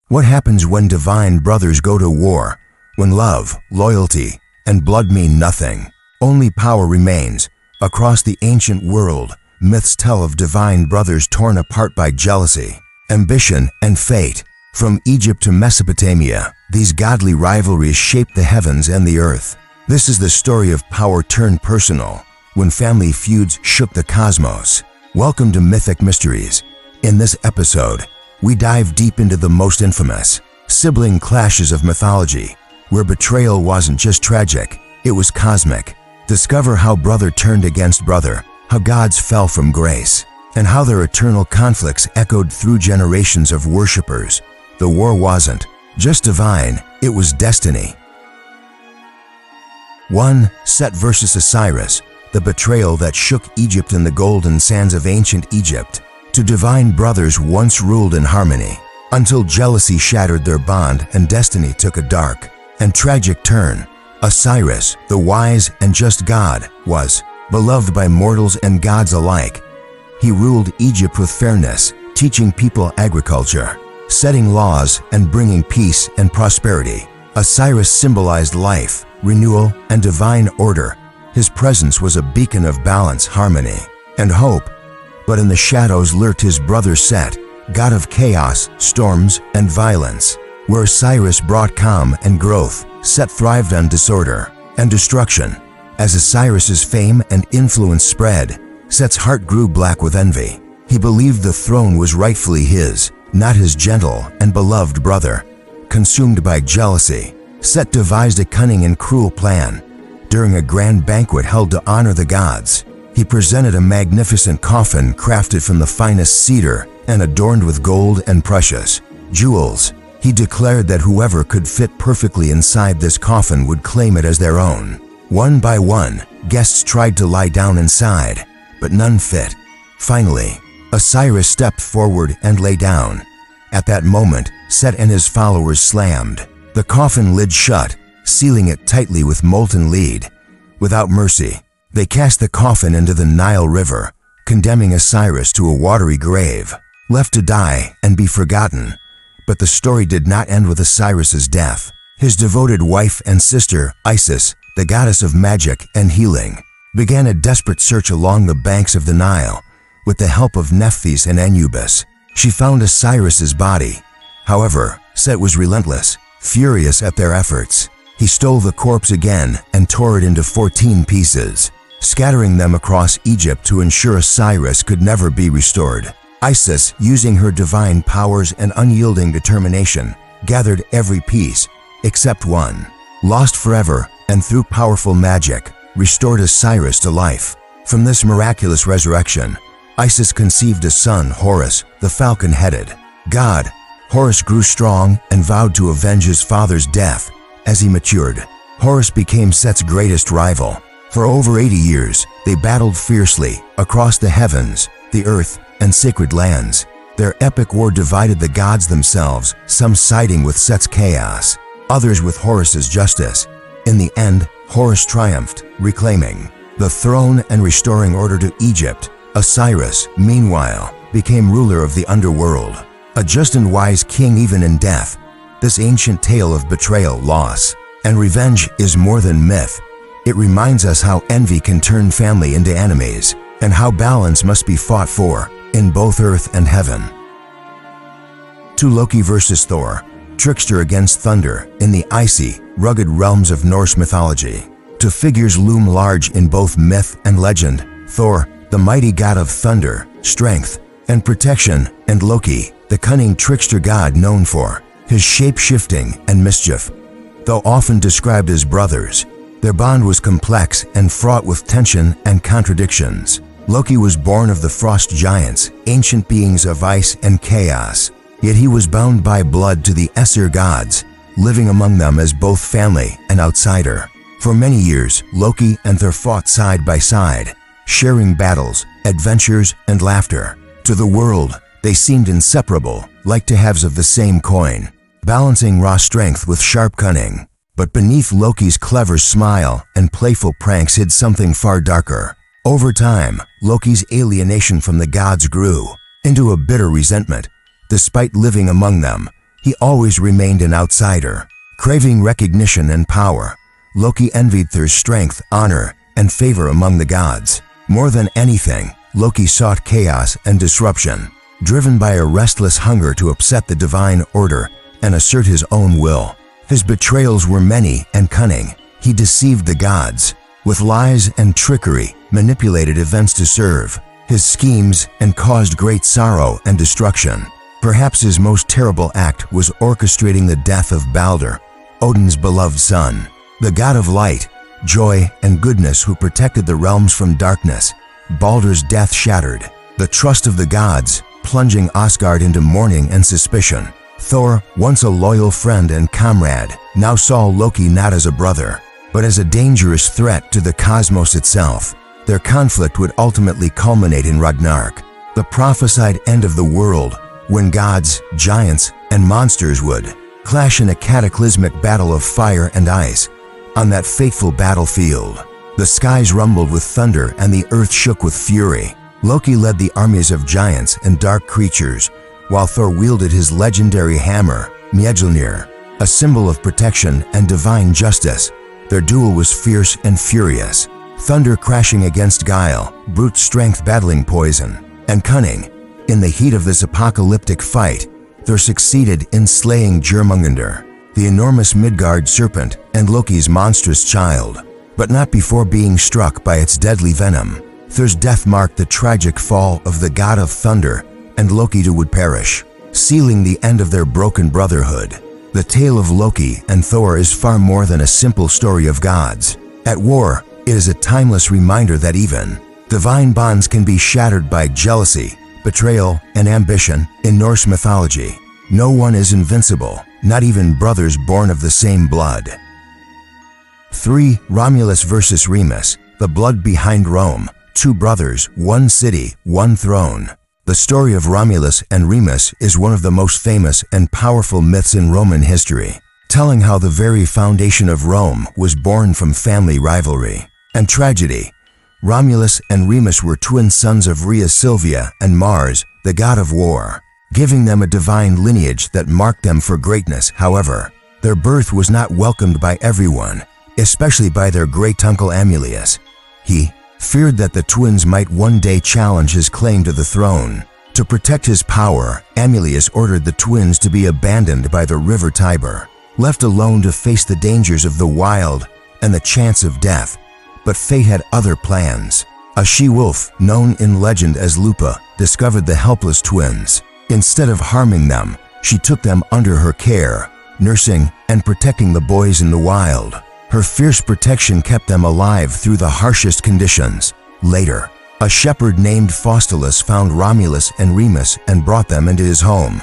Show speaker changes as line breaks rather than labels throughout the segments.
What happens when divine brothers go to war? When love, loyalty, and blood mean nothing, only power remains. Across the ancient world, myths tell of divine brothers torn apart by jealousy, ambition, and fate. From Egypt to Mesopotamia, these godly rivalries shaped the heavens and the earth. This is the story of power turned personal, when family feuds shook the cosmos. Welcome to Mythic Mysteries. In this episode, we dive deep into the most infamous sibling clashes of mythology, where betrayal wasn't just tragic, it was cosmic. Discover how brother turned against brother, how gods fell from grace, and how their eternal conflicts echoed through generations of worshippers. The war wasn't just divine, it was destiny. 1. Set versus Osiris, the betrayal that shook Egypt in the golden sands of ancient Egypt. Two divine brothers once ruled in harmony, until jealousy shattered their bond and destiny took a dark and tragic turn. Osiris, the wise and just god, was beloved by mortals and gods alike. He ruled Egypt with fairness, teaching people agriculture, setting laws, and bringing peace and prosperity. Osiris symbolized life, renewal, and divine order. His presence was a beacon of balance, harmony, and hope. But in the shadows lurked his brother Set, god of chaos, storms, and violence. Where Osiris brought calm and growth, Set thrived on disorder and destruction. As Osiris's fame and influence spread, Set's heart grew black with envy. He believed the throne was rightfully his, not his gentle and beloved brother. Consumed by jealousy, Set devised a cunning and cruel plan. During a grand banquet held to honor the gods, he presented a magnificent coffin crafted from the finest cedar and adorned with gold and precious jewels. He declared that whoever could fit perfectly inside this coffin would claim it as their own. One by one, guests tried to lie down inside, but none fit. Finally, Osiris stepped forward and lay down. At that moment, Set and his followers slammed the coffin lid shut, sealing it tightly with molten lead. Without mercy, they cast the coffin into the Nile River, condemning Osiris to a watery grave, left to die and be forgotten. But the story did not end with Osiris's death. His devoted wife and sister, Isis, the goddess of magic and healing, began a desperate search along the banks of the Nile. With the help of Nephthys and Anubis, she found Osiris's body. However, Set was relentless, furious at their efforts. He stole the corpse again and tore it into 14 pieces, scattering them across Egypt to ensure Osiris could never be restored. Isis, using her divine powers and unyielding determination, gathered every piece, except one, lost forever, and through powerful magic, restored Osiris to life. From this miraculous resurrection, Isis conceived a son, Horus, the falcon-headed god. Horus grew strong and vowed to avenge his father's death. As he matured, Horus became Set's greatest rival. For over 80 years, they battled fiercely across the heavens, the earth, and sacred lands. Their epic war divided the gods themselves, some siding with Set's chaos, others with Horus's justice. In the end, Horus triumphed, reclaiming the throne and restoring order to Egypt. Osiris, meanwhile, became ruler of the underworld, a just and wise king even in death. This ancient tale of betrayal, loss, and revenge is more than myth. It reminds us how envy can turn family into enemies, and how balance must be fought for in both earth and heaven. 2. Loki versus Thor, trickster against thunder. In the icy, rugged realms of Norse mythology, two figures loom large in both myth and legend: Thor, the mighty god of thunder, strength, and protection, and Loki, the cunning trickster god known for his shape-shifting and mischief. Though often described as brothers, their bond was complex and fraught with tension and contradictions. Loki was born of the frost giants, ancient beings of ice and chaos, yet he was bound by blood to the Aesir gods, living among them as both family and outsider. For many years, Loki and Thor fought side by side, sharing battles, adventures, and laughter. To the world, they seemed inseparable, like two halves of the same coin, balancing raw strength with sharp cunning. But beneath Loki's clever smile and playful pranks hid something far darker. Over time, Loki's alienation from the gods grew into a bitter resentment. Despite living among them, He always remained an outsider, craving recognition and power. Loki envied Thor's strength, honor, and favor among the gods. More than anything, Loki sought chaos and disruption, driven by a restless hunger to upset the divine order and assert his own will. His betrayals were many and cunning. He deceived the gods, with lies and trickery, manipulated events to serve his schemes, and caused great sorrow and destruction. Perhaps his most terrible act was orchestrating the death of Balder, Odin's beloved son, the god of light, joy, and goodness who protected the realms from darkness. Balder's death shattered the trust of the gods, plunging Asgard into mourning and suspicion. Thor, once a loyal friend and comrade, now saw Loki not as a brother, but as a dangerous threat to the cosmos itself. Their conflict would ultimately culminate in Ragnarok, the prophesied end of the world, when gods, giants, and monsters would clash in a cataclysmic battle of fire and ice. On that fateful battlefield, the skies rumbled with thunder and the earth shook with fury. Loki led the armies of giants and dark creatures, while Thor wielded his legendary hammer, Mjolnir, a symbol of protection and divine justice. Their duel was fierce and furious, thunder crashing against guile, brute strength battling poison and cunning. In the heat of this apocalyptic fight, Thor succeeded in slaying Jormungandr, the enormous Midgard serpent and Loki's monstrous child, but not before being struck by its deadly venom. Thor's death marked the tragic fall of the god of thunder, and Loki too would perish, sealing the end of their broken brotherhood. The tale of Loki and Thor is far more than a simple story of gods at war. It is a timeless reminder that even divine bonds can be shattered by jealousy, betrayal, and ambition. In Norse mythology, no one is invincible, not even brothers born of the same blood. 3. Romulus versus Remus, the blood behind Rome. Two brothers, one city, one throne. The story of Romulus and Remus is one of the most famous and powerful myths in Roman history, telling how the very foundation of Rome was born from family rivalry and tragedy. Romulus and Remus were twin sons of Rhea Silvia and Mars, the god of war, giving them a divine lineage that marked them for greatness. However, their birth was not welcomed by everyone, especially by their great-uncle Amulius. He feared that the twins might one day challenge his claim to the throne. To protect his power, Amulius ordered the twins to be abandoned by the river Tiber, left alone to face the dangers of the wild and the chance of death. But fate had other plans. A she-wolf, known in legend as Lupa, discovered the helpless twins. Instead of harming them, she took them under her care, nursing and protecting the boys in the wild. Her fierce protection kept them alive through the harshest conditions. Later, a shepherd named Faustulus found Romulus and Remus and brought them into his home.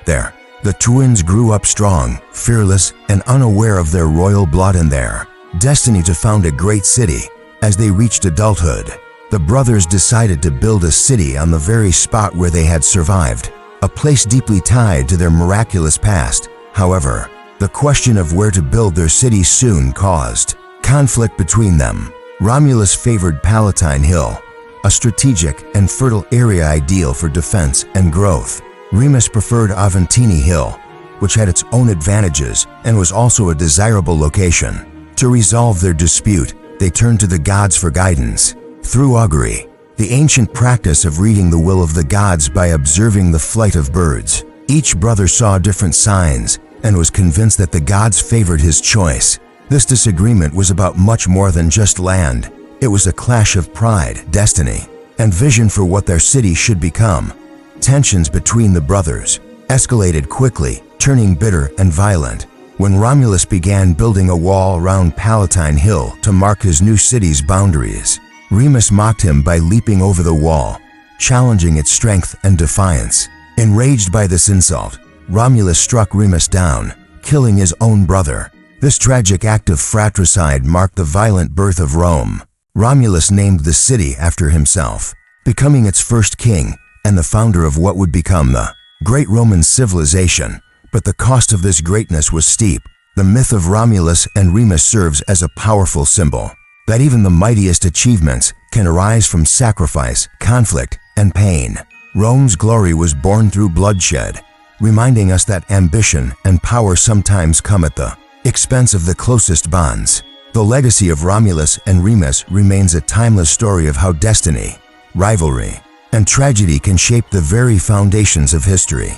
There, the twins grew up strong, fearless, and unaware of their royal blood and their destiny to found a great city. As they reached adulthood, the brothers decided to build a city on the very spot where they had survived, a place deeply tied to their miraculous past. However, the question of where to build their city soon caused conflict between them. Romulus favored Palatine Hill, a strategic and fertile area ideal for defense and growth. Remus preferred Aventini Hill, which had its own advantages and was also a desirable location. To resolve their dispute, they turned to the gods for guidance. Through augury, the ancient practice of reading the will of the gods by observing the flight of birds, each brother saw different signs and was convinced that the gods favored his choice. This disagreement was about much more than just land. It was a clash of pride, destiny, and vision for what their city should become. Tensions between the brothers escalated quickly, turning bitter and violent. When Romulus began building a wall around Palatine Hill to mark his new city's boundaries, Remus mocked him by leaping over the wall, challenging its strength and defiance. Enraged by this insult, Romulus struck Remus down, killing his own brother. This tragic act of fratricide marked the violent birth of Rome. Romulus named the city after himself, becoming its first king and the founder of what would become the great Roman civilization. But the cost of this greatness was steep. The myth of Romulus and Remus serves as a powerful symbol that even the mightiest achievements can arise from sacrifice, conflict, and pain. Rome's glory was born through bloodshed, reminding us that ambition and power sometimes come at the expense of the closest bonds. The legacy of Romulus and Remus remains a timeless story of how destiny, rivalry, and tragedy can shape the very foundations of history.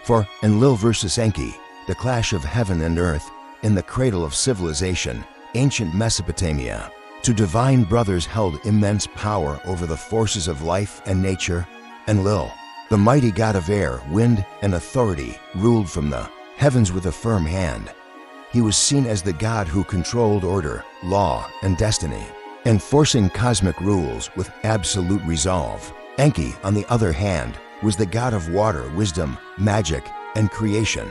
For Enlil versus Enki, the clash of heaven and earth in the cradle of civilization, ancient Mesopotamia. Two divine brothers held immense power over the forces of life and nature. Enlil, the mighty god of air, wind, and authority, ruled from the heavens with a firm hand. He was seen as the god who controlled order, law, and destiny, enforcing cosmic rules with absolute resolve. Enki, on the other hand, was the god of water, wisdom, magic, and creation.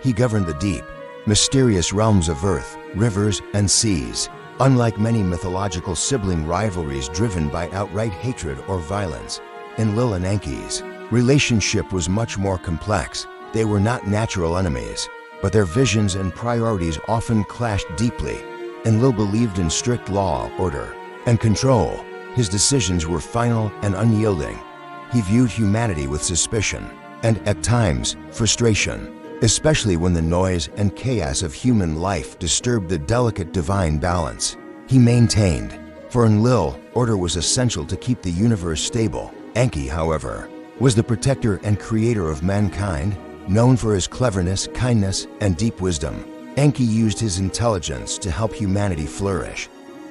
He governed the deep, mysterious realms of earth, rivers, and seas. Unlike many mythological sibling rivalries driven by outright hatred or violence, Enlil and Enki's relationship was much more complex. They were not natural enemies, but their visions and priorities often clashed deeply. Enlil believed in strict law, order, and control. His decisions were final and unyielding. He viewed humanity with suspicion and, at times, frustration, especially when the noise and chaos of human life disturbed the delicate divine balance. He maintained, for Enlil, order was essential to keep the universe stable. Enki, however, was the protector and creator of mankind, known for his cleverness, kindness, and deep wisdom. Enki used his intelligence to help humanity flourish.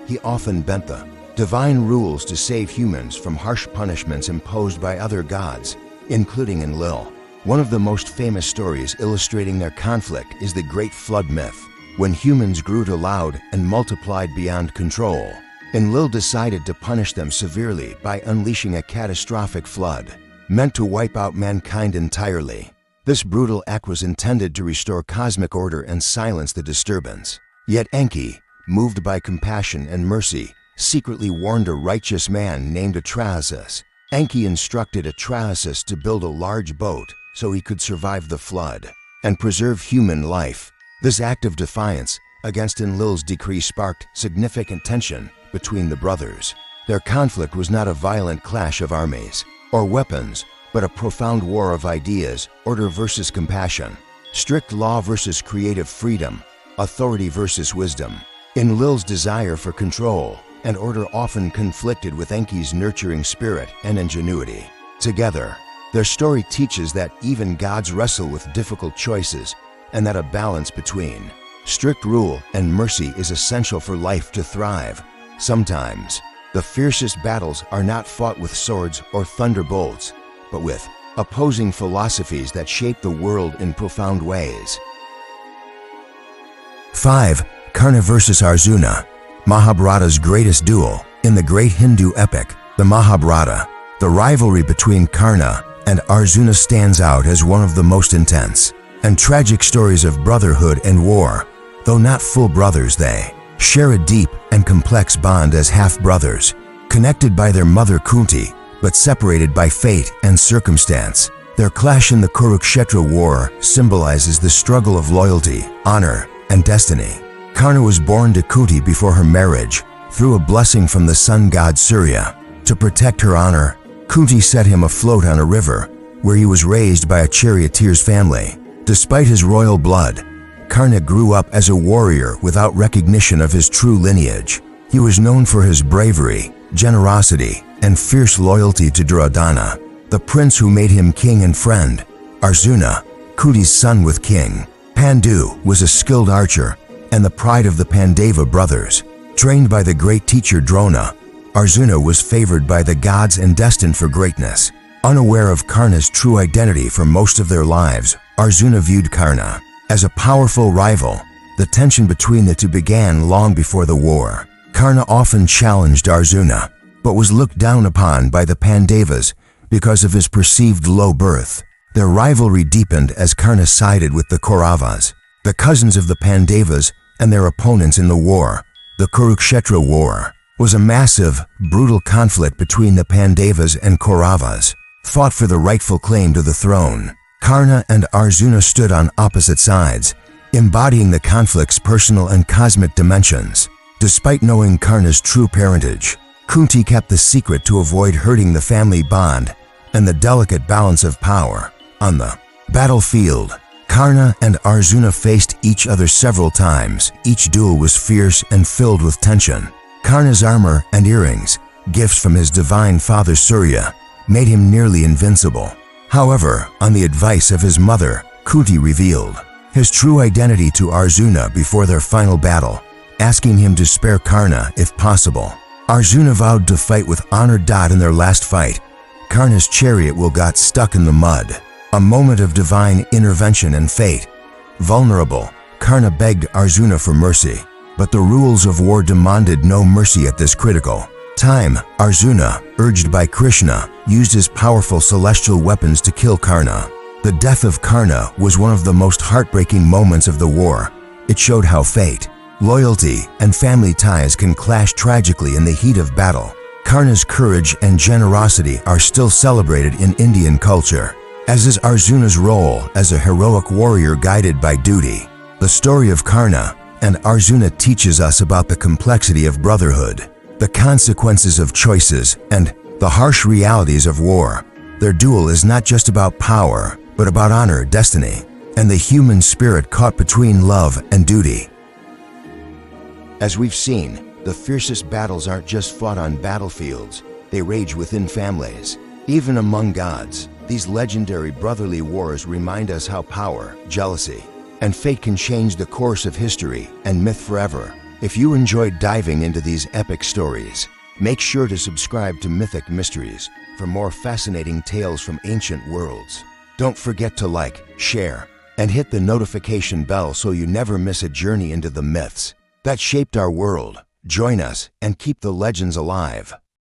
He often bent the divine rules to save humans from harsh punishments imposed by other gods, including Enlil. One of the most famous stories illustrating their conflict is the Great Flood myth. When humans grew too loud and multiplied beyond control, Enlil decided to punish them severely by unleashing a catastrophic flood, meant to wipe out mankind entirely. This brutal act was intended to restore cosmic order and silence the disturbance. Yet Enki, moved by compassion and mercy, secretly warned a righteous man named Osiris. Enki instructed Osiris to build a large boat so he could survive the flood and preserve human life. This act of defiance against Enlil's decree sparked significant tension between the brothers. Their conflict was not a violent clash of armies or weapons, but a profound war of ideas, order versus compassion, strict law versus creative freedom, authority versus wisdom. Enlil's desire for control and order often conflicted with Enki's nurturing spirit and ingenuity. Together, their story teaches that even gods wrestle with difficult choices and that a balance between strict rule and mercy is essential for life to thrive. Sometimes, the fiercest battles are not fought with swords or thunderbolts, but with opposing philosophies that shape the world in profound ways. 5. Karna versus Arjuna, Mahabharata's greatest duel. In the great Hindu epic, the Mahabharata, the rivalry between Karna and Arjuna stands out as one of the most intense and tragic stories of brotherhood and war. Though not full brothers, they share a deep and complex bond as half-brothers, connected by their mother Kunti, but separated by fate and circumstance. Their clash in the Kurukshetra war symbolizes the struggle of loyalty, honor, and destiny. Karna was born to Kunti before her marriage, through a blessing from the sun god Surya. To protect her honor, Kunti set him afloat on a river, where he was raised by a charioteer's family. Despite his royal blood, Karna grew up as a warrior without recognition of his true lineage. He was known for his bravery, generosity, and fierce loyalty to Duryodhana, the prince who made him king and friend. Arjuna, Kunti's son with King Pandu, was a skilled archer and the pride of the Pandava brothers. Trained by the great teacher Drona, Arjuna was favored by the gods and destined for greatness. Unaware of Karna's true identity for most of their lives, Arjuna viewed Karna as a powerful rival. The tension between the two began long before the war. Karna often challenged Arjuna, but was looked down upon by the Pandavas because of his perceived low birth. Their rivalry deepened as Karna sided with the Kauravas, the cousins of the Pandavas and their opponents in the war. The Kurukshetra War was a massive, brutal conflict between the Pandavas and Kauravas, fought for the rightful claim to the throne. Karna and Arjuna stood on opposite sides, embodying the conflict's personal and cosmic dimensions. Despite knowing Karna's true parentage, Kunti kept the secret to avoid hurting the family bond and the delicate balance of power. On the battlefield, Karna and Arjuna faced each other several times. Each duel was fierce and filled with tension. Karna's armor and earrings, gifts from his divine father Surya, made him nearly invincible. However, on the advice of his mother, Kunti revealed his true identity to Arjuna before their final battle, asking him to spare Karna if possible. Arjuna vowed to fight with honor. In their last fight, Karna's chariot got stuck in the mud. A moment of divine intervention and fate. Vulnerable, Karna begged Arjuna for mercy, but the rules of war demanded no mercy at this critical time. Arjuna, urged by Krishna, used his powerful celestial weapons to kill Karna. The death of Karna was one of the most heartbreaking moments of the war. It showed how fate, loyalty, and family ties can clash tragically in the heat of battle. Karna's courage and generosity are still celebrated in Indian culture, as is Arjuna's role as a heroic warrior guided by duty. The story of Karna and Arjuna teaches us about the complexity of brotherhood, the consequences of choices, and the harsh realities of war. Their duel is not just about power, but about honor, destiny, and the human spirit caught between love and duty. As we've seen, the fiercest battles aren't just fought on battlefields, they rage within families, even among gods. These legendary brotherly wars remind us how power, jealousy, and fate can change the course of history and myth forever. If you enjoyed diving into these epic stories, make sure to subscribe to Mythic Mysteries for more fascinating tales from ancient worlds. Don't forget to like, share, and hit the notification bell so you never miss a journey into the myths that shaped our world. Join us and keep the legends alive.